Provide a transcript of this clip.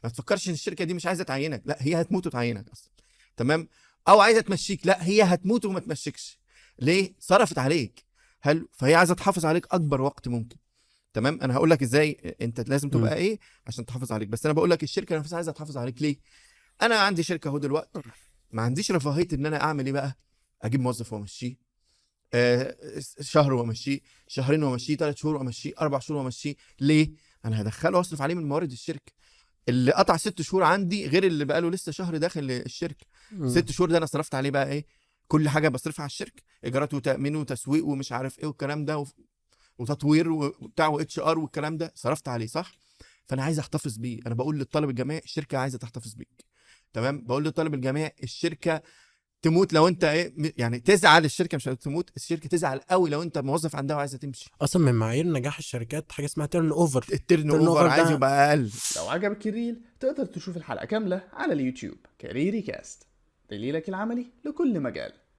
ما تفكرش ان الشركه دي مش عايزه تعينك، لا هي هتموت وتعينك اصلا. تمام. او عايزه تمشيك، لا هي هتموت وما تمشيكش. ليه؟ صرفت عليك. حلو. فهي عايزه تحافظ عليك اكبر وقت ممكن. تمام. انا هقول لك ازاي انت لازم تبقى مم. ايه عشان تحافظ عليك، بس انا بقول لك الشركه نفسها عايزه تحافظ عليك ليه. انا عندي شركه اهو دلوقتي، ما عنديش رفاهيه ان انا اعمل ايه بقى، اجيب موظف وامشيه آه، شهر وامشيه، شهرين وامشيه، 3 شهور وامشيه، 4 شهور وامشيه. ليه؟ انا هدخله واصرف عليه من موارد الشركه. اللي قطع 6 شهور عندي غير اللي بقاله لسه شهر داخل الشركه. مم. 6 شهور ده انا صرفت عليه بقى ايه، كل حاجه بصرفها على الشركه، ايجارات وتامين وتسويق ومش عارف ايه والكلام ده وتطوير وبتاع واتش ار والكلام ده صرفت عليه صح. فانا عايز احتفظ بيه. انا بقول للطالب الجامعي الشركه عايزه تحتفظ بيك. تمام. بقول للطالب الجامعي الشركه تموت لو انت ايه يعني تزعل الشركه، مش تموت الشركه، تزعل قوي لو انت موظف عندها وعايزه تمشي. اصلا من معايير نجاح الشركات حاجه اسمها تيرن اوفر. التيرن تيرن اوفر اوفر عايز ده يبقى اقل. لو عجبك الريل تقدر تشوف الحلقة كاملة على اليوتيوب كاريري كاست، دليلك العملي لكل مجال.